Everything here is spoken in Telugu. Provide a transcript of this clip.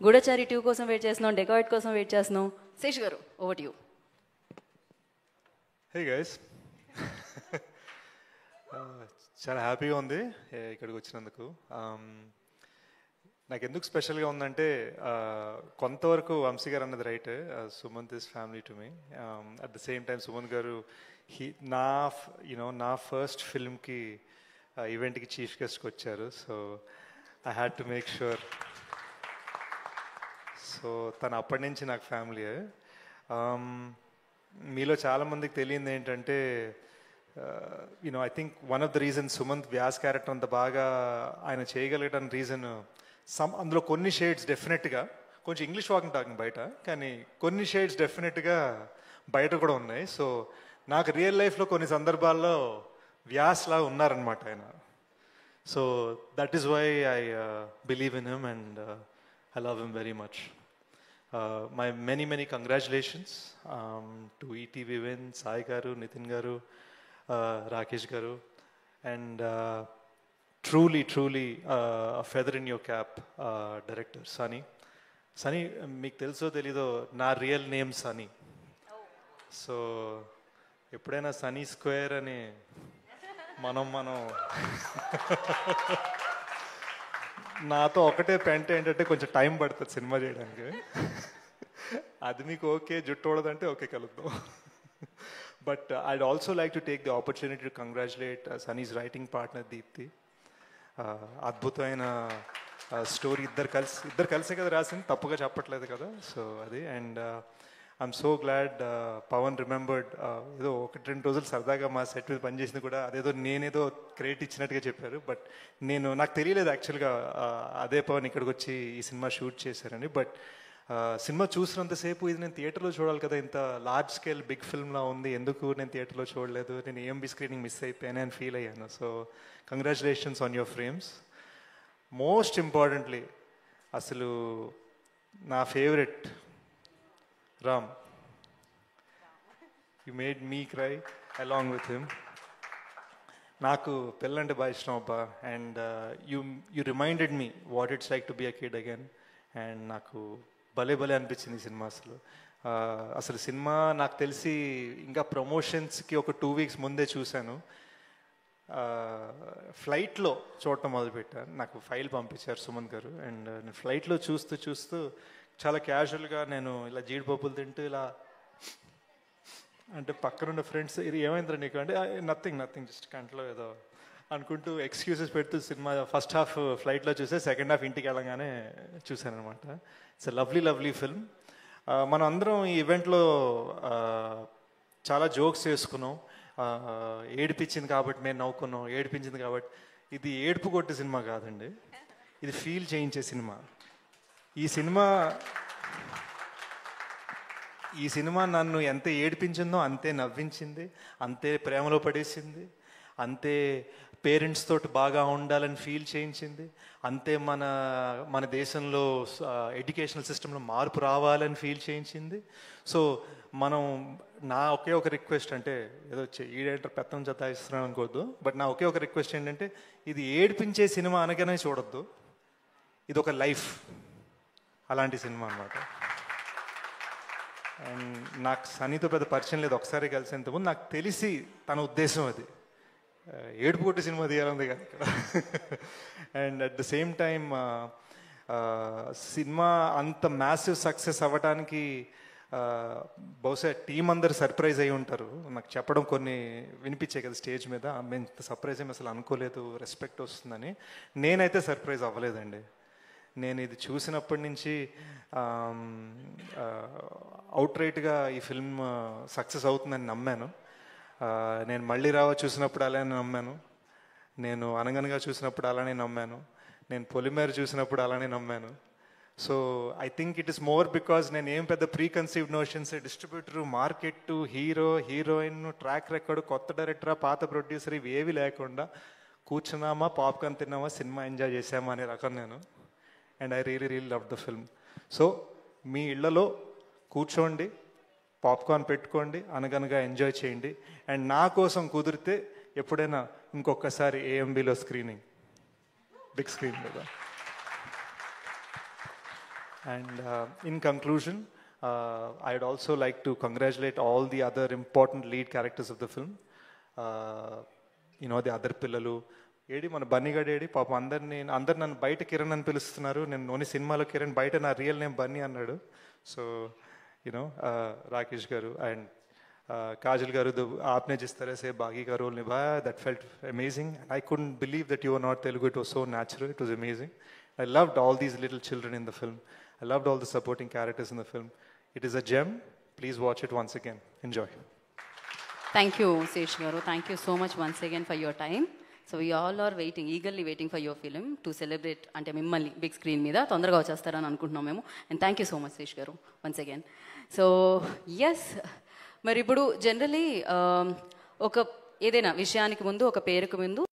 గూఢచారి 2 కోసం వెయిట్ చేస్తున్నాం, డెకాయిట్ కోసం వెయిట్ చేస్తున్నాం. శేష్ గారు, over to you. Hey guys, చాలా హ్యాపీగా ఉంది ఇక్కడికి వచ్చినందుకు. నాకు ఎందుకు స్పెషల్గా ఉందంటే కొంతవరకు వంశీ గారు అన్నది right, Sumanth is family to me. At the same time Sumanth గారు నా ఫస్ట్ ఫిల్మ్కి ఈవెంట్కి చీఫ్ గెస్ట్కి వచ్చారు. So I had to make sure. So తను అప్పటి నుంచి నాకు ఫ్యామిలీయే. మీలో చాలామందికి తెలియంది ఏంటంటే I think one of the reason Sumanth Vyas character అంత బాగా ఆయన చేయగలిగడానికి రీజన్ అందులో కొన్ని షేడ్స్ డెఫినెట్గా కొంచెం ఇంగ్లీష్ వాకింగ్ టాకింగ్ బయట, కానీ కొన్ని షేడ్స్ డెఫినెట్గా బయట కూడా ఉన్నాయి. సో నాకు రియల్ లైఫ్లో కొన్ని సందర్భాల్లో వ్యాస్లా ఉన్నారనమాట ఆయన. So that is why I believe in him and I love him very much. My many congratulations to ETV Win, Sai garu, Nitin garu, Rakesh garu, and truly a feather in your cap, director Sunny. Sunny, meeku teluso telido na real name Sunny. So eppudaina Sunny Square ani మనం నాతో ఒకటే పెంట ఏంటంటే కొంచెం టైం పడుతుంది సినిమా చేయడానికి. అది మీకు ఓకే, జుట్టు ఓడదంటే ఓకే, కలుద్దాం. But I'd also like to take the opportunity to congratulate Sunny's writing partner Deepti. అద్భుతమైన స్టోరీ, ఇద్దరు కలిసే కదా రాసింది, తప్పుగా చెప్పట్లేదు కదా. సో అది, and I'm so glad Pavan remembered. ఏదో 1-2 రోజులు సరదాగా మా సెట్ మీద పనిచేసింది కూడా అదేదో నేనేదో క్రెడిట్ ఇచ్చినట్టుగా చెప్పారు. బట్ నాకు తెలియలేదు యాక్చువల్గా అదే పవన్ ఇక్కడికి వచ్చి ఈ సినిమా షూట్ చేశారని. బట్ సినిమా చూసినంతసేపు ఇది నేను థియేటర్లో చూడాలి కదా, ఇంత లార్జ్ స్కేల్ బిగ్ ఫిల్మ్లా ఉంది, ఎందుకు నేను థియేటర్లో చూడలేదు, నేను ఏఎంబీ స్క్రీనింగ్ మిస్ అయిపోయాను అని ఫీల్ అయ్యాను. So congratulations on your frames. Most importantly అసలు నా favourite Ram, you made me cry along with him. నాకు పెళ్ళంటే బాగా ఇష్టం అబ్బా, and you reminded me what it's like to be a kid again. And నాకు భలే అనిపించింది ఈ సినిమా. అసలు సినిమా నాకు తెలిసి ఇంకా ప్రమోషన్స్కి ఒక 2 weeks ముందే చూశాను. ఫ్లైట్లో చూడటం మొదలుపెట్టాను. నాకు ఫైల్ పంపించారు సుమంత్ గారు, అండ్ నేను ఫ్లైట్లో చూస్తూ చాలా క్యాజువల్గా నేను ఇలా జీడిపప్పులు తింటూ ఇలా అంటే పక్కనున్న ఫ్రెండ్స్ ఇది ఏమైందిరా నీకు అంటే నథింగ్ జస్ట్ కంట్లో ఏదో అనుకుంటూ ఎక్స్క్యూజెస్ పెడుతూ సినిమా ఫస్ట్ హాఫ్ ఫ్లైట్లో చూసే, సెకండ్ హాఫ్ ఇంటికి వెళ్ళగానే చూశాను అనమాట. It's a lovely film. మనం అందరం ఈ ఈవెంట్లో చాలా జోక్స్ చేసుకున్నాం. ఏడిపించింది కాబట్టి మేము నవ్వుకున్నాం, ఏడిపించింది కాబట్టి. ఇది ఏడుపు కొట్టే సినిమా కాదండి, ఇది ఫీల్ చేయించే సినిమా. ఈ సినిమా నన్ను ఎంత ఏడిపించిందో అంతే నవ్వించింది, అంతే ప్రేమలో పడేసింది, అంతే పేరెంట్స్ తోటి బాగా ఉండాలని ఫీల్ చేయించింది, అంతే మన దేశంలో ఎడ్యుకేషనల్ సిస్టంలో మార్పు రావాలని ఫీల్ చేయించింది. సో నా ఒకే ఒక రిక్వెస్ట్, అంటే ఏదో ఈడేంటర్ పెత్తనం జతాయిస్తున్నాను అనుకోవద్దు, బట్ నా ఒకే ఒక రిక్వెస్ట్ ఏంటంటే ఇది ఏడిపించే సినిమా అనగానే చూడొద్దు, ఇది ఒక లైఫ్, అలాంటి సినిమా అనమాట. అండ్ నాకు సనీతో పెద్ద పరిచయం లేదు, ఒకసారి కలిసేంతకుముందు నాకు తెలిసి తన ఉద్దేశం అది ఏడుపు కొట్టి సినిమా తీయాలంది కదా ఇక్కడ. And at the same time cinema అంత మ్యాసివ్ సక్సెస్ అవ్వడానికి బహుశా టీం అందరు సర్ప్రైజ్ అయి ఉంటారు. నాకు చెప్పడం కొన్ని వినిపించాయి కదా స్టేజ్ మీద, మేము సర్ప్రైజ్ ఏమి అసలు అనుకోలేదు, రెస్పెక్ట్ వస్తుందని. నేనైతే సర్ప్రైజ్ అవ్వలేదండి. నేను ఇది చూసినప్పటి నుంచి అవుట్ రైట్గా ఈ ఫిల్మ్ సక్సెస్ అవుతుందని నమ్మాను. నేను మళ్ళీ చూసినప్పుడు అలానే నమ్మాను, నేను అనగనగా చూసినప్పుడు అలానే నమ్మాను, నేను పొలిమేర చూసినప్పుడు అలానే నమ్మాను. So I think it is more because నేను ఏం పెద్ద preconceived notions, distributor, market, heroine, track record, కొత్త డైరెక్టరా, పాత ప్రొడ్యూసర్, ఇవి ఏవి లేకుండా కూర్చున్నామా, పాప్కార్న్ తిన్నామా, సినిమా ఎంజాయ్ చేసామా అనే రకం నేను. And I really love the film. So మీ ఇళ్లలో కూర్చోండి, పాప్కార్న్ పెట్టుకోండి, అనగనగా ఎంజాయ్ చేయండి. అండ్ నా కోసం కుదిరితే ఎప్పుడైనా ఇంకొకసారి ఏఎంబీలో స్క్రీనింగ్, బిగ్ స్క్రీన్ మీద. And in conclusion, I'd also like to congratulate all the other important lead characters of the film. The other పిల్లలు ఏడి మన బన్నీగాడు ఏడి పాపం అందరు నన్ను బయట కిరణ్ అని పిలుస్తున్నారు, నేను నోని సినిమాలో కిరణ్, బయట నా రియల్ నేమ్ బన్నీ అన్నాడు. సో రాకేష్ గారు అండ్ కాజల్ గారు, आपने जिस तरह से बागी का रोल निभाया, that felt amazing. I couldn't believe that you were not Telugu. It was so natural. It was amazing. I loved all these little children in the film. I loved all the supporting characters in the film. It is a gem. Please watch it once again. Enjoy. Thank you Sesh garu, thank you so much once again for your time. So we all are waiting, eagerly waiting for your film to celebrate, అంటే మిమ్మల్ని బిగ్ స్క్రీన్ మీద తొందరగా వచ్చేస్తారని అనుకుంటున్నాం మేము. And thank you so much Sesh garu once again. So yes, మరి ఇప్పుడు జనరలీ ఒక ఏదైనా విషయానికి ముందు, ఒక పేరుకు ముందు